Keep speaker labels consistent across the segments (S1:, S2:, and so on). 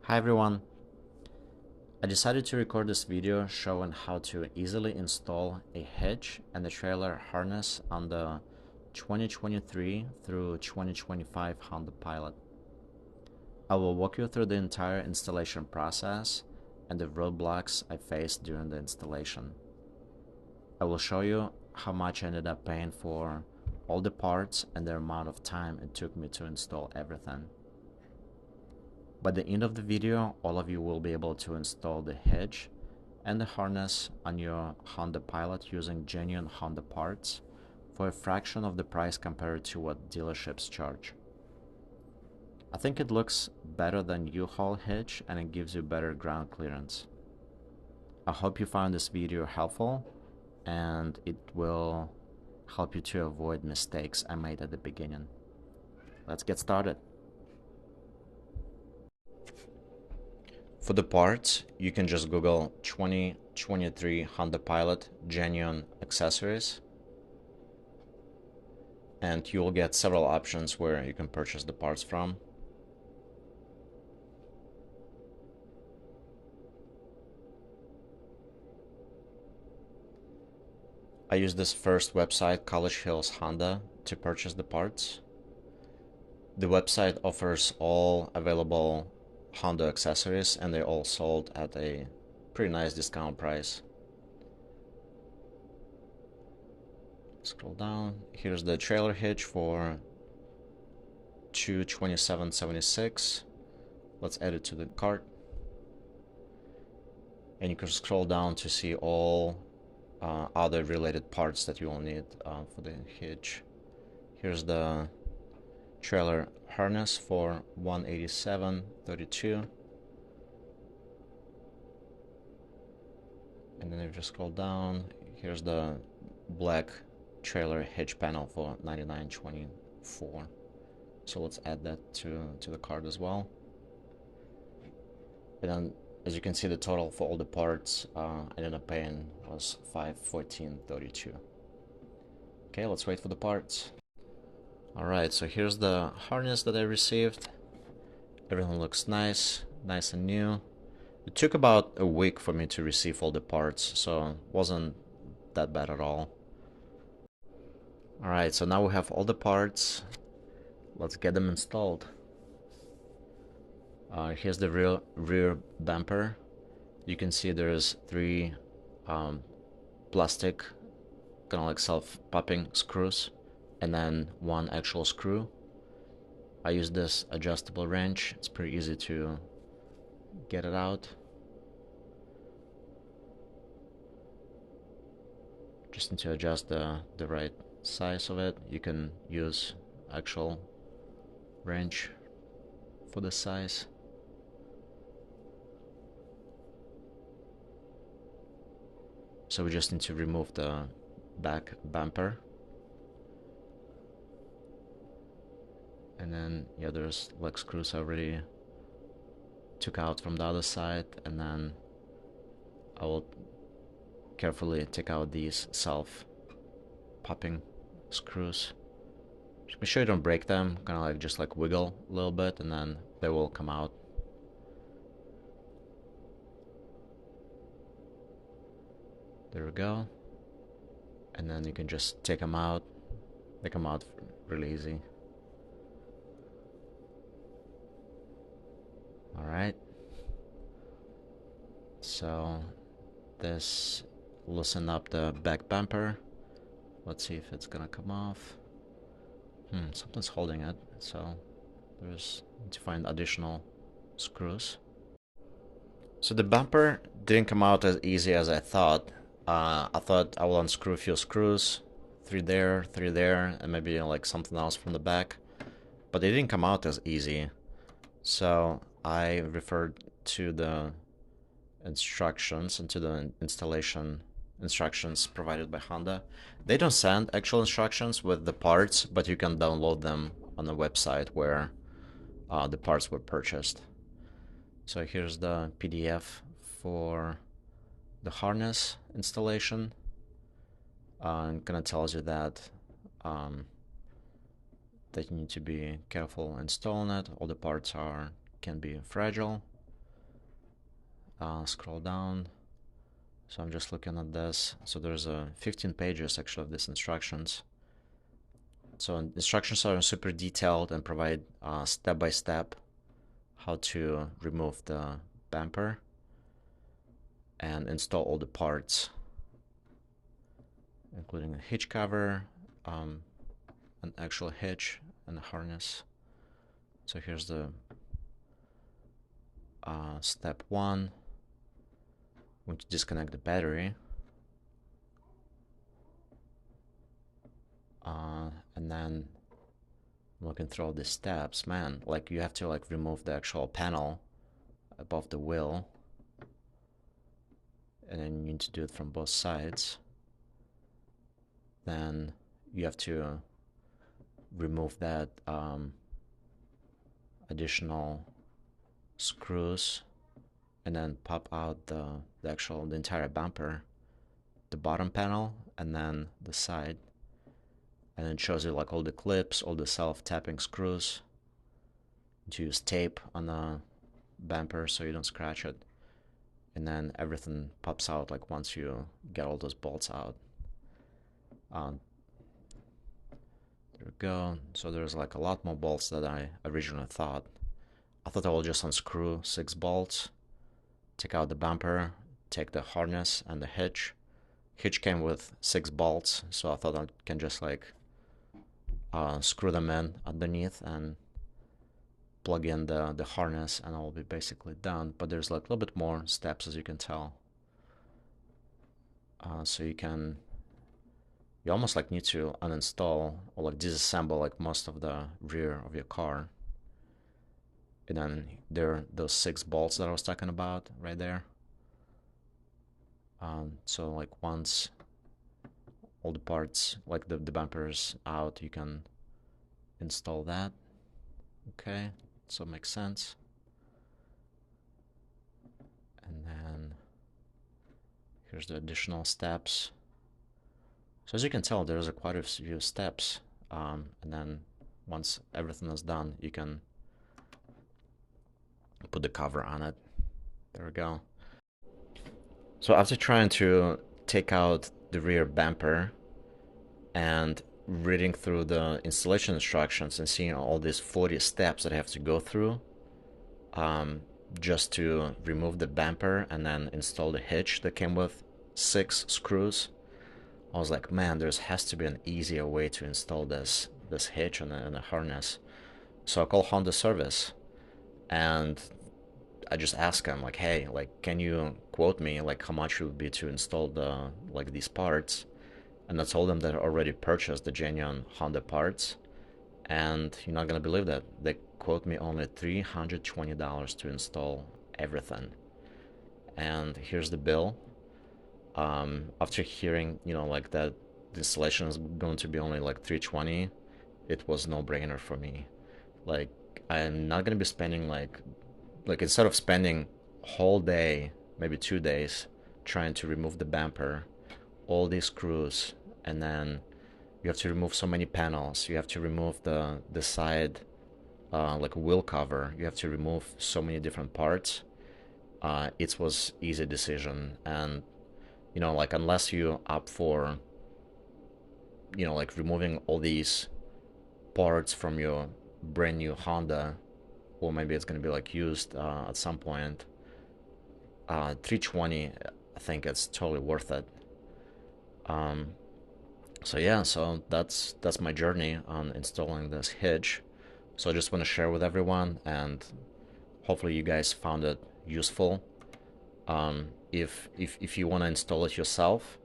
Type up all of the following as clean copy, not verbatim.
S1: Hi everyone! I decided to record this video showing how to easily install a hitch and the trailer harness on the 2023 through 2025 Honda Pilot. I will walk you through the entire installation process and the roadblocks I faced during the installation. I will show you how much I ended up paying for all the parts and the amount of time it took me to install everything. By the end of the video, all of you will be able to install the hitch and the harness on your Honda Pilot using genuine Honda parts for a fraction of the price compared to what dealerships charge. I think it looks better than U-Haul hitch and it gives you better ground clearance. I hope you found this video helpful and it will help you to avoid mistakes I made at the beginning. Let's get started. For the parts, you can just Google 2023 Honda Pilot genuine accessories and you will get several options where you can purchase the parts from. I used this first website, College Hills Honda, to purchase the parts. The website offers all available Honda accessories and they're all sold at a pretty nice discount price. Scroll down. Here's the trailer hitch for $227.76. Let's add it to the cart. And you can scroll down to see all other related parts that you will need for the hitch. Here's the trailer harness for $187.32. And then if you just scroll down, here's the black trailer hitch panel for $99.24. So let's add that to the cart as well. And then as you can see, the total for all the parts I ended up paying was $514.32. Okay, let's wait for the parts. Alright, so here's the harness that I received. Everything looks nice and new. It took about a week for me to receive all the parts, so it wasn't that bad at all. Alright, so now we have all the parts. Let's get them installed. Here's the rear bumper. You can see there's three plastic, kind of like self-popping screws, and then one actual screw. I use this adjustable wrench. It's pretty easy to get it out. Just need to adjust the right size of it. You can use actual wrench for the size. So we just need to remove the back bumper. And then, yeah, there's leg screws I already took out from the other side, and then I will carefully take out these self-popping screws. Just make sure you don't break them, kind of like just like wiggle a little bit, and then they will come out. There we go. And then you can just take them out. They come out really easy. Alright. So this loosen up the back bumper. Let's see if it's gonna come off. Something's holding it, so there's need to find additional screws. So the bumper didn't come out as easy as I thought. I thought I will unscrew a few screws, three there, and maybe like something else from the back, but they didn't come out as easy. So I referred to the instructions and to the installation instructions provided by Honda. They don't send actual instructions with the parts, but you can download them on the website where the parts were purchased. So here's the PDF for the harness installation. And kind of tells you that that you need to be careful installing it. All the parts can be fragile. scroll down. So I'm just looking at this. So there's 15 pages actually of these instructions. So instructions are super detailed and provide step by step how to remove the bumper and install all the parts, including a hitch cover, an actual hitch, and a harness. So here's the step 1. I'm going to disconnect the battery. And then looking through all these steps, man, like you have to like remove the actual panel above the wheel, and then you need to do it from both sides. Then you have to remove that additional screws and then pop out the entire bumper, the bottom panel, and then the side. And it shows you like all the clips, all the self-tapping screws. To use tape on the bumper so you don't scratch it. And then everything pops out like once you get all those bolts out. There we go. So there's like a lot more bolts than I originally thought. I thought I will just unscrew 6 bolts, take out the bumper, take the harness and the hitch. Hitch came with 6 bolts, so I thought I can just like screw them in underneath and plug in the harness and I'll be basically done. But there's like a little bit more steps, as you can tell. So you almost like need to uninstall or like disassemble like most of the rear of your car. And then there are those 6 bolts that I was talking about right there. So like once all the parts, like the bumper's out, you can install that. Okay, so it makes sense. And then here's the additional steps. So as you can tell, there's quite a few steps. And then once everything is done, you can put the cover on it. There we go. So after trying to take out the rear bumper and reading through the installation instructions and seeing all these 40 steps that I have to go through just to remove the bumper and then install the hitch that came with 6 screws, I was like, man, there has to be an easier way to install this hitch and a harness. So I called Honda service and I just asked him like, hey, like, can you quote me like how much it would be to install these parts? And I told them that I already purchased the genuine Honda parts, and you're not gonna believe that they quote me only $320 to install everything. And here's the bill. After hearing, like that the installation is going to be only like $320, it was no brainer for me. Like I'm not gonna be spending like instead of spending whole day, maybe 2 days, trying to remove the bumper, all these screws, and then you have to remove so many panels. You have to remove the side like wheel cover. You have to remove so many different parts. It was easy decision, and like unless you opt for like removing all these parts from your brand new Honda, or maybe it's gonna be like used at some point, 320, I think it's totally worth it. So yeah, so that's my journey on installing this hitch. So I just want to share with everyone, and hopefully you guys found it useful. If you want to install it yourself,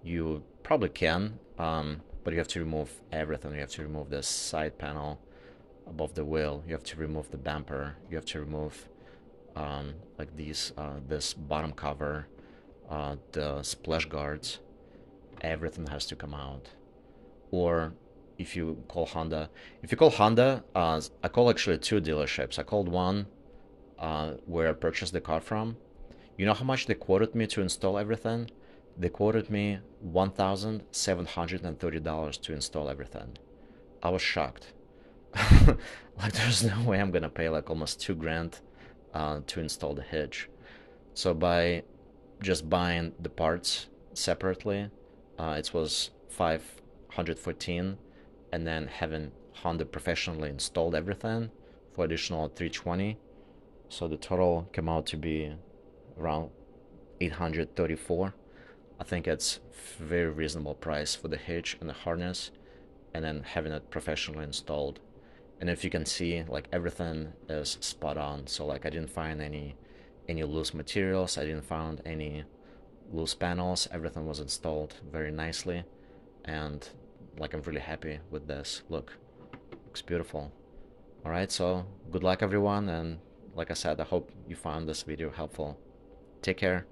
S1: you probably can, but you have to remove everything. You have to remove this side panel above the wheel. You have to remove the bumper. You have to remove like this bottom cover, the splash guards. Everything has to come out. Or if you call Honda, I call actually 2 dealerships. I called one where I purchased the car from. You know how much they quoted me to install everything? They quoted me $1,730 to install everything. I was shocked. Like there's no way I'm gonna pay like almost $2,000 to install the hitch. So by just buying the parts separately, it was 514, and then having Honda professionally installed everything for additional 320. So the total came out to be around 834. I think it's very reasonable price for the hitch and the harness, and then having it professionally installed. And if you can see, like, everything is spot on. So like I didn't find any loose materials, I didn't find any loose panels. Everything was installed very nicely, and like I'm really happy with this. Looks beautiful. All right, so good luck everyone, and like I said, I hope you found this video helpful. Take care.